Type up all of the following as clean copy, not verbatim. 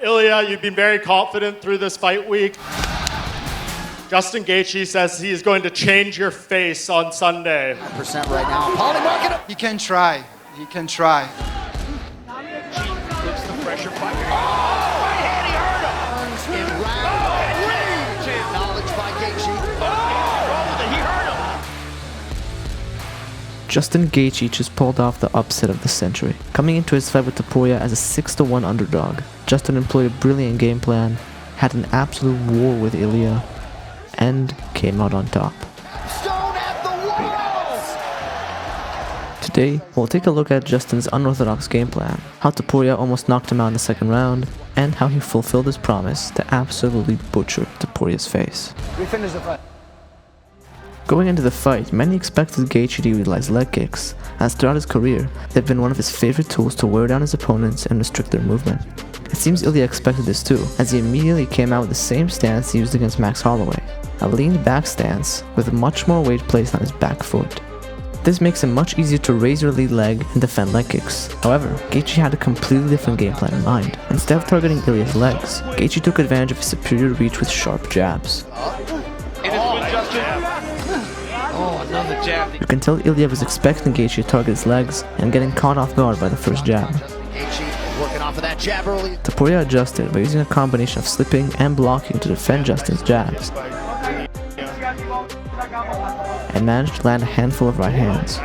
Ilia, you've been very confident through this fight week. Justin Gaethje says he is going to change your face on Sunday. 100% right now. Paulie marking him. He can try. He can try. Puts the pressure fight. Oh, right hand, he hurt him. Turns in round 3. Acknowledged by Gaethje. He hurt him. Justin Gaethje just pulled off the upset of the century, coming into his fight with Topuria as a 6-1 underdog. Justin employed a brilliant game plan, had an absolute war with Ilia, and came out on top. Stone at the walls. Today, we'll take a look at Justin's unorthodox game plan, how Topuria almost knocked him out in the second round, and how he fulfilled his promise to absolutely butcher Topuria's face. We finished the fight. Going into the fight, many expected Gaethje to utilize leg kicks, as throughout his career, they've been one of his favorite tools to wear down his opponents and restrict their movement. It seems Ilia expected this too, as he immediately came out with the same stance he used against Max Holloway, a lean back stance with much more weight placed on his back foot. This makes it much easier to raise your lead leg and defend leg kicks. However, Gaethje had a completely different game plan in mind. Instead of targeting Ilia's legs, Gaethje took advantage of his superior reach with sharp jabs. Another jab. You can tell Ilia was expecting Gaethje to target his legs and getting caught off guard by the first jab. Gaethje working off of that jab early. Topuria adjusted by using a combination of slipping and blocking to defend Justin's jabs, and managed to land a handful of right hands.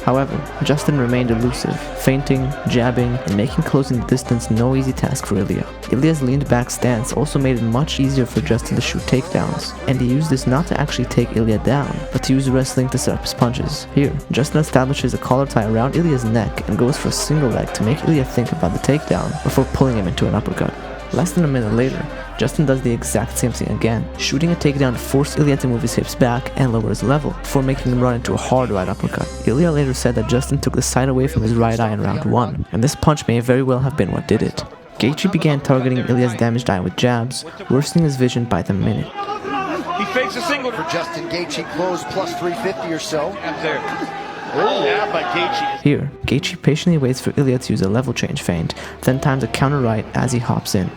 However, Justin remained elusive, feinting, jabbing, and making closing the distance no easy task for Ilia. Ilia's leaned back stance also made it much easier for Justin to shoot takedowns, and he used this not to actually take Ilia down, but to use wrestling to set up his punches. Here, Justin establishes a collar tie around Ilia's neck and goes for a single leg to make Ilia think about the takedown before pulling him into an uppercut. Less than a minute later, Justin does the exact same thing again, shooting a takedown to force Ilia to move his hips back and lower his level, before making him run into a hard right uppercut. Ilia later said that Justin took the sight away from his right eye in round 1, and this punch may very well have been what did it. Gaethje began targeting Ilia's damaged eye with jabs, worsening his vision by the minute. He fakes a single. For Justin Gaethje, close plus 350 or so. Up there. Oh, yeah, by Gaethje. Here, Gaethje patiently waits for Ilia to use a level change feint, then times a counter right as he hops in.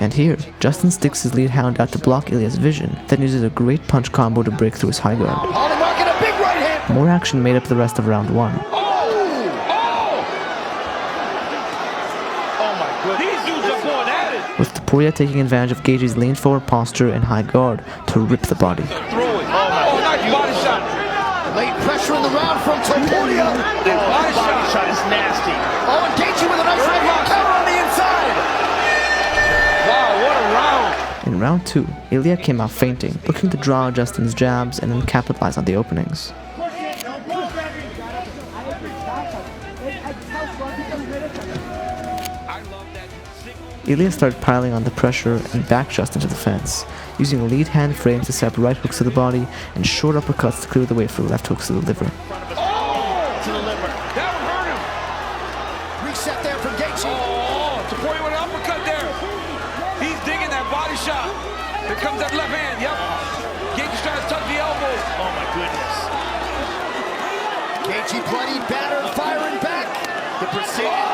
And here, Justin sticks his lead hand out to block Ilia's vision, then uses a great punch combo to break through his high guard. Paulie marking a big right hand. More action made up the rest of round 1. Oh my goodness. These dudes are going at it. With Topuria taking advantage of Gaethje's lean forward posture and high guard to rip the body. Throw it. Oh, nice body shot. Late pressure in the round from Topuria. The body shot is nasty. Oh, and Gaethje with a nice right hand counter on the inside. Wow, what a round. In round 2, Ilia came out feinting, looking to draw Justin's jabs and then capitalize on the openings. Ilia started piling on the pressure and backed Justin to the fence, using lead hand frames to set up right hooks to the body and short uppercuts to clear the way for left hooks to the liver. To the liver. That would hurt him. Reset there from Gaethje. Oh, Topuria with an uppercut there. He's digging that body shot. Here comes that left hand. Yep. Gaethje's trying to tuck the elbow. Oh my goodness. Gaethje bloody battered, firing back. The precision.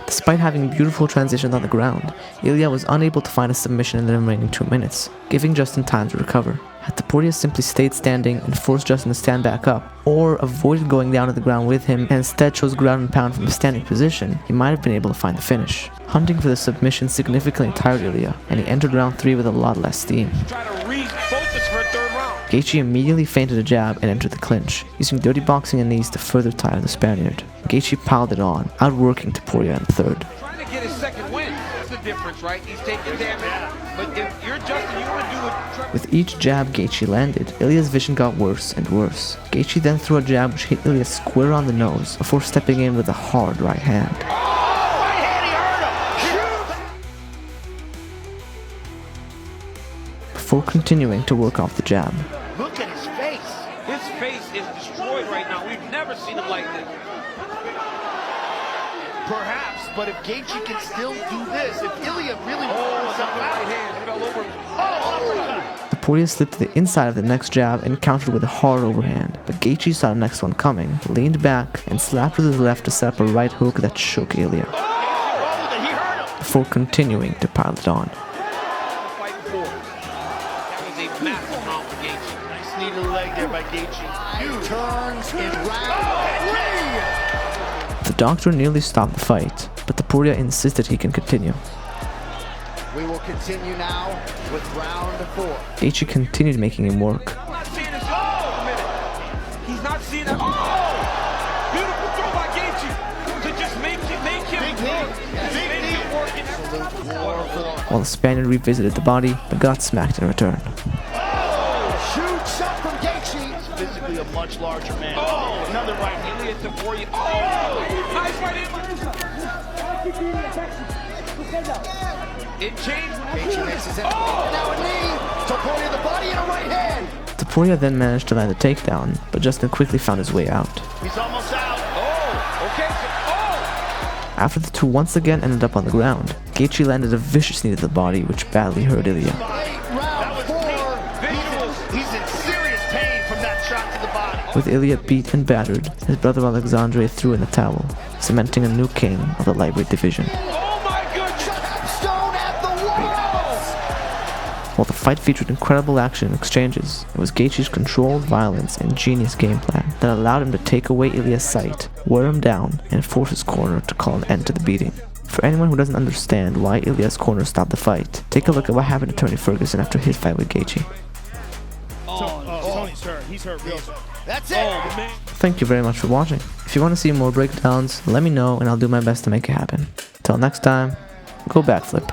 Despite having beautiful transitions on the ground, Ilia was unable to find a submission in the remaining 2 minutes, giving Justin time to recover. Had Topuria simply stayed standing and forced Justin to stand back up, or avoided going down to the ground with him and instead chose ground and pound from a standing position, he might have been able to find the finish. Hunting for the submission significantly tired Ilia, and he entered round 3 with a lot less steam. Trying to refocus for a third round. Gaethje immediately feinted a jab and entered the clinch, using dirty boxing and knees to further tire the Spaniard. Gaethje piled it on, outworking Topuria in the third. Trying to get his second win. That's the difference, right? He's taking damage. But if you're Justin, you want to do what... With each jab Gaethje landed, Ilia's vision got worse and worse. Gaethje then threw a jab which hit Ilia square on the nose, before stepping in with a hard right hand. Before continuing to work off the jab. Look at his face. His face is destroyed right now. We've never seen him like this. Perhaps, but if Gaethje can still do this, if Ilia really wants something out, Right hand fell over. oh, Topuria slipped to the inside of the next jab and countered with a hard overhand, but Gaethje saw the next one coming, leaned back, and slapped with his left to set up a right hook that shook Ilia, before continuing to pile it on. Nice knee to the leg there by Gaethje. Turns in round 3. The doctor nearly stopped the fight, but Topuria insisted he can continue. We will continue now with round 4. Gaethje continued making him work. I'm not seeing this. Oh, a minute. He's not seeing it. Oh! Beautiful throw by Gaethje to just make him work. While the Spaniard revisited the body, but got smacked in return. Huge shot from Gaethje. Physically a much larger man. Oh, another right. Ilia Topuria. Oh! Nice right in. It changed. Gaethje mixes it. Now a knee. Topuria the body and a right hand. Topuria then managed to land a takedown, but Justin quickly found his way out. He's almost out. Oh! Okay. Oh! After the two once again ended up on the ground, Gaethje landed a vicious knee to the body, which badly hurt Ilia. Round 4. He's in serious pain from that shot to the body. With Ilia beat and battered, his brother Alexandre threw in the towel, cementing a new king of the lightweight division. Oh my goodness! Stone at the walls. While the fight featured incredible action and exchanges, it was Gaethje's controlled violence and genius game plan that allowed him to take away Ilia's sight, wear him down, and force his corner to call an end to the beating. For anyone who doesn't understand why Ilia's corner stopped the fight, take a look at what happened to Tony Ferguson after his fight with Gaethje. Tony's hurt. He's hurt real bad. That's it. Thank you very much for watching. If you want to see more breakdowns, let me know and I'll do my best to make it happen. Till next time, go backflip.